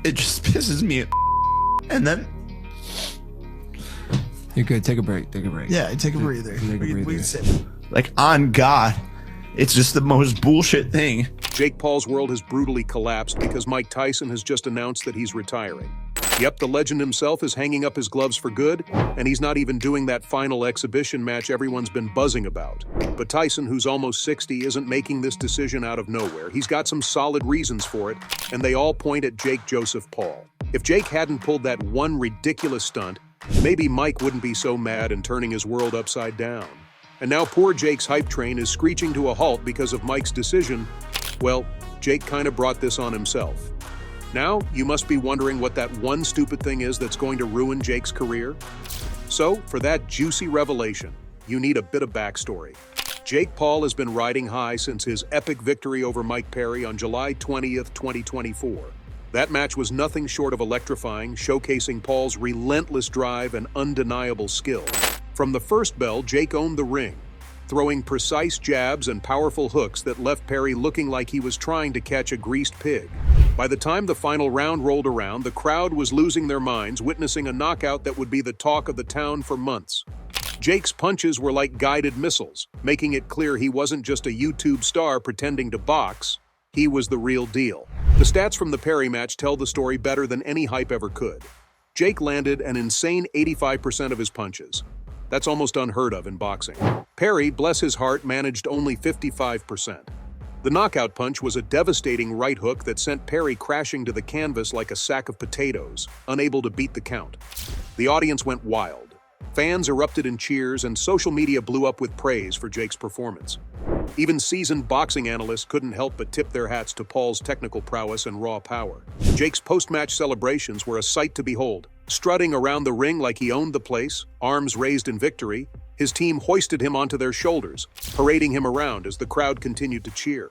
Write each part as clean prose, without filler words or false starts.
It just pisses me. And then you're good. Take a break. Take a break. Yeah, take a breather. We can sit. Like, on God, it's just the most bullshit thing. Jake Paul's world has brutally collapsed because Mike Tyson has just announced that he's retiring. Yep, the legend himself is hanging up his gloves for good, and he's not even doing that final exhibition match everyone's been buzzing about. But Tyson, who's almost 60, isn't making this decision out of nowhere. He's got some solid reasons for it, and they all point at Jake Joseph Paul. If Jake hadn't pulled that one ridiculous stunt, maybe Mike wouldn't be so mad and turning his world upside down. And now poor Jake's hype train is screeching to a halt because of Mike's decision. Well, Jake kind of brought this on himself. Now, you must be wondering what that one stupid thing is that's going to ruin Jake's career. So, for that juicy revelation, you need a bit of backstory. Jake Paul has been riding high since his epic victory over Mike Perry on July 20th, 2024. That match was nothing short of electrifying, showcasing Paul's relentless drive and undeniable skill. From the first bell, Jake owned the ring, throwing precise jabs and powerful hooks that left Perry looking like he was trying to catch a greased pig. By the time the final round rolled around, the crowd was losing their minds, witnessing a knockout that would be the talk of the town for months. Jake's punches were like guided missiles, making it clear he wasn't just a YouTube star pretending to box. He was the real deal. The stats from the Perry match tell the story better than any hype ever could. Jake landed an insane 85% of his punches. That's almost unheard of in boxing. Perry, bless his heart, managed only 55%. The knockout punch was a devastating right hook that sent Perry crashing to the canvas like a sack of potatoes, unable to beat the count. The audience went wild. Fans erupted in cheers, and social media blew up with praise for Jake's performance. Even seasoned boxing analysts couldn't help but tip their hats to Paul's technical prowess and raw power. Jake's post-match celebrations were a sight to behold. Strutting around the ring like he owned the place, arms raised in victory, his team hoisted him onto their shoulders, parading him around as the crowd continued to cheer.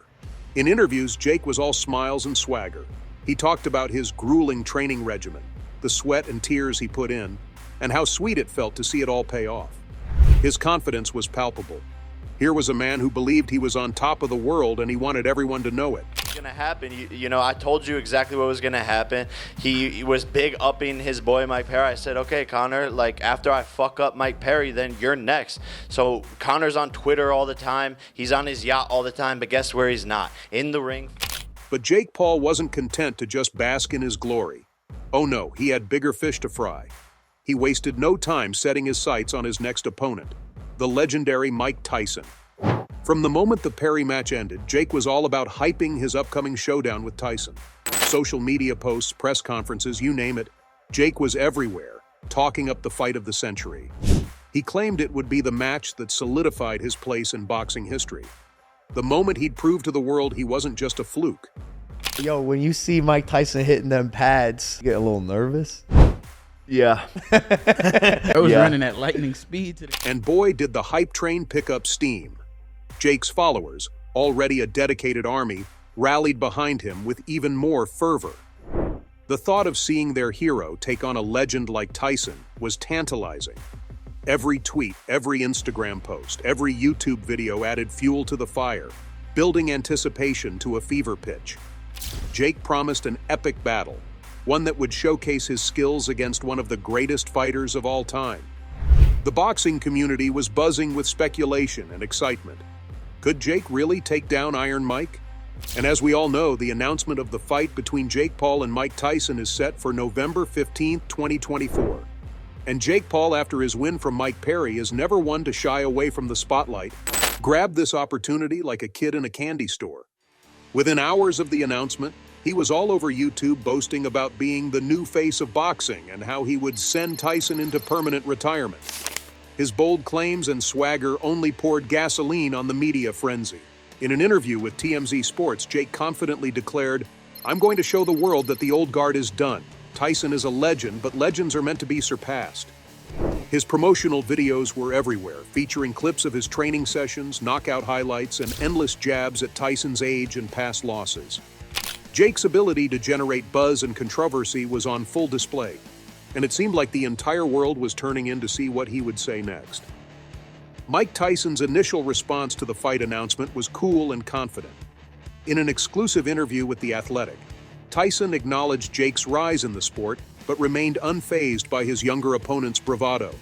In interviews, Jake was all smiles and swagger. He talked about his grueling training regimen, the sweat and tears he put in, and how sweet it felt to see it all pay off. His confidence was palpable. Here was a man who believed he was on top of the world, and he wanted everyone to know it. What's gonna happen? You know, I told you exactly what was gonna happen. He was big upping his boy Mike Perry. I said, okay, Connor, like after I fuck up Mike Perry, then you're next. So Connor's on Twitter all the time. He's on his yacht all the time, but guess where he's not? In the ring. But Jake Paul wasn't content to just bask in his glory. Oh no, he had bigger fish to fry. He wasted no time setting his sights on his next opponent, the legendary Mike Tyson. From the moment the Perry match ended, Jake was all about hyping his upcoming showdown with Tyson. Social media posts, press conferences, you name it, Jake was everywhere, talking up the fight of the century. He claimed it would be the match that solidified his place in boxing history. The moment he'd prove to the world he wasn't just a fluke. Yo, when you see Mike Tyson hitting them pads, you get a little nervous. Yeah. I was running at lightning speed today. And boy, did the hype train pick up steam. Jake's followers, already a dedicated army, rallied behind him with even more fervor. The thought of seeing their hero take on a legend like Tyson was tantalizing. Every tweet, every Instagram post, every YouTube video added fuel to the fire, building anticipation to a fever pitch. Jake promised an epic battle, one that would showcase his skills against one of the greatest fighters of all time. The boxing community was buzzing with speculation and excitement. Could Jake really take down Iron Mike? And as we all know, the announcement of the fight between Jake Paul and Mike Tyson is set for November 15th, 2024. And Jake Paul, after his win from Mike Perry, is never one to shy away from the spotlight. Grabbed this opportunity like a kid in a candy store. Within hours of the announcement, he was all over YouTube boasting about being the new face of boxing and how he would send Tyson into permanent retirement. His bold claims and swagger only poured gasoline on the media frenzy. In an interview with TMZ Sports, Jake confidently declared, "I'm going to show the world that the old guard is done. Tyson is a legend, but legends are meant to be surpassed." His promotional videos were everywhere, featuring clips of his training sessions, knockout highlights, and endless jabs at Tyson's age and past losses. Jake's ability to generate buzz and controversy was on full display, and it seemed like the entire world was turning in to see what he would say next. Mike Tyson's initial response to the fight announcement was cool and confident. In an exclusive interview with The Athletic, Tyson acknowledged Jake's rise in the sport, but remained unfazed by his younger opponent's bravado.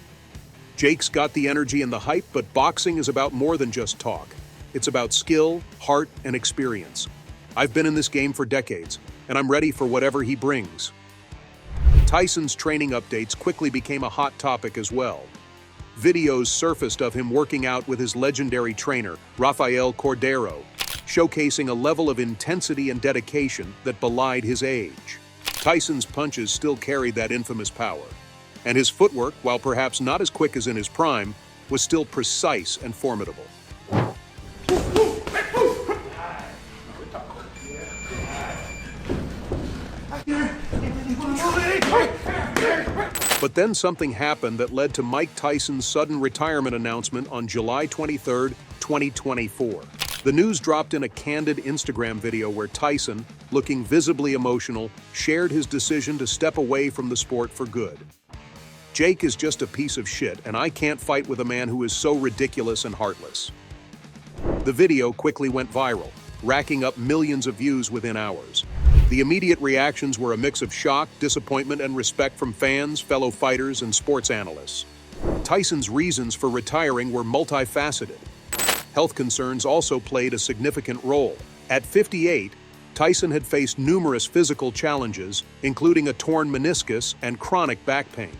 Jake's got the energy and the hype, but boxing is about more than just talk. It's about skill, heart, and experience. I've been in this game for decades, and I'm ready for whatever he brings. Tyson's training updates quickly became a hot topic as well. Videos surfaced of him working out with his legendary trainer, Rafael Cordero, showcasing a level of intensity and dedication that belied his age. Tyson's punches still carried that infamous power, and his footwork, while perhaps not as quick as in his prime, was still precise and formidable. But then something happened that led to Mike Tyson's sudden retirement announcement on July 23, 2024. The news dropped in a candid Instagram video where Tyson, looking visibly emotional, shared his decision to step away from the sport for good. Jake is just a piece of shit, and I can't fight with a man who is so ridiculous and heartless. The video quickly went viral, racking up millions of views within hours. The immediate reactions were a mix of shock, disappointment, and respect from fans, fellow fighters, and sports analysts. Tyson's reasons for retiring were multifaceted. Health concerns also played a significant role. At 58, Tyson had faced numerous physical challenges, including a torn meniscus and chronic back pain.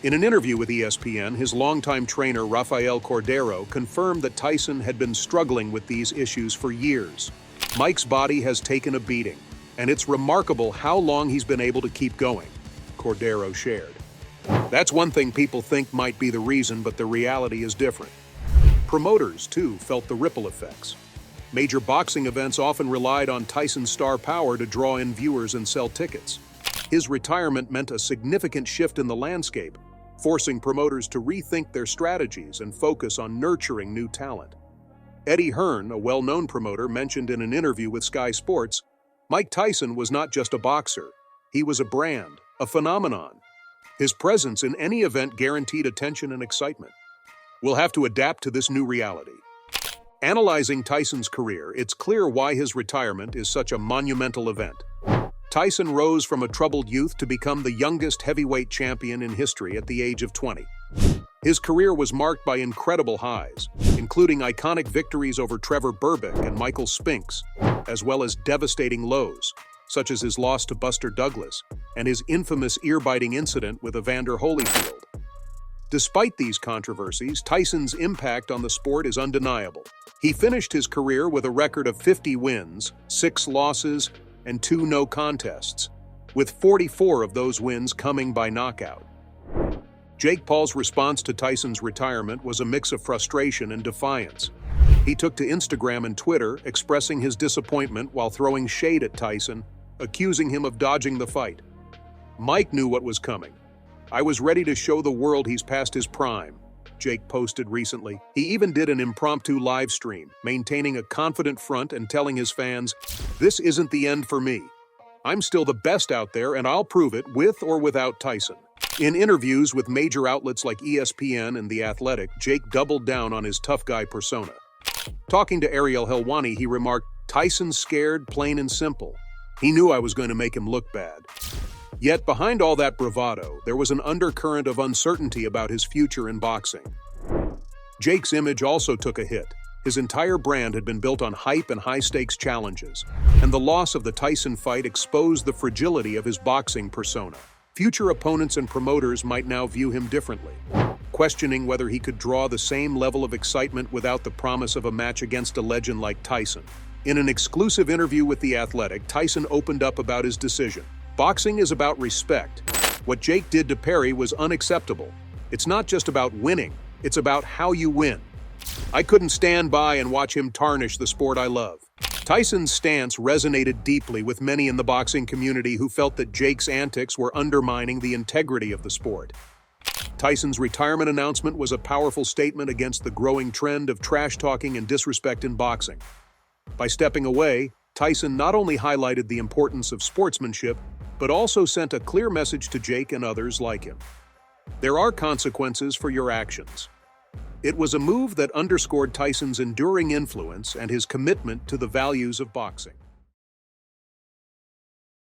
In an interview with ESPN, his longtime trainer Rafael Cordero confirmed that Tyson had been struggling with these issues for years. Mike's body has taken a beating, and it's remarkable how long he's been able to keep going, Cordero shared. That's one thing people think might be the reason, but the reality is different. Promoters, too, felt the ripple effects. Major boxing events often relied on Tyson's star power to draw in viewers and sell tickets. His retirement meant a significant shift in the landscape, forcing promoters to rethink their strategies and focus on nurturing new talent. Eddie Hearn, a well-known promoter, mentioned in an interview with Sky Sports, Mike Tyson was not just a boxer. He was a brand, a phenomenon. His presence in any event guaranteed attention and excitement. We'll have to adapt to this new reality. Analyzing Tyson's career, it's clear why his retirement is such a monumental event. Tyson rose from a troubled youth to become the youngest heavyweight champion in history at the age of 20. His career was marked by incredible highs, including iconic victories over Trevor Berbick and Michael Spinks, as well as devastating lows, such as his loss to Buster Douglas and his infamous ear-biting incident with Evander Holyfield. Despite these controversies, Tyson's impact on the sport is undeniable. He finished his career with a record of 50 wins, 6 losses, and 2 no contests, with 44 of those wins coming by knockout. Jake Paul's response to Tyson's retirement was a mix of frustration and defiance. He took to Instagram and Twitter, expressing his disappointment while throwing shade at Tyson, accusing him of dodging the fight. Mike knew what was coming. "I was ready to show the world he's past his prime," Jake posted recently. He even did an impromptu live stream, maintaining a confident front and telling his fans, "This isn't the end for me. I'm still the best out there, and I'll prove it with or without Tyson." In interviews with major outlets like ESPN and The Athletic, Jake doubled down on his tough guy persona. Talking to Ariel Helwani, he remarked, "Tyson's scared, plain and simple. He knew I was going to make him look bad." Yet behind all that bravado, there was an undercurrent of uncertainty about his future in boxing. Jake's image also took a hit. His entire brand had been built on hype and high-stakes challenges, and the loss of the Tyson fight exposed the fragility of his boxing persona. Future opponents and promoters might now view him differently, questioning whether he could draw the same level of excitement without the promise of a match against a legend like Tyson. In an exclusive interview with The Athletic, Tyson opened up about his decision. "Boxing is about respect. What Jake did to Perry was unacceptable. It's not just about winning, it's about how you win. I couldn't stand by and watch him tarnish the sport I love." Tyson's stance resonated deeply with many in the boxing community who felt that Jake's antics were undermining the integrity of the sport. Tyson's retirement announcement was a powerful statement against the growing trend of trash-talking and disrespect in boxing. By stepping away, Tyson not only highlighted the importance of sportsmanship, but also sent a clear message to Jake and others like him. There are consequences for your actions. It was a move that underscored Tyson's enduring influence and his commitment to the values of boxing.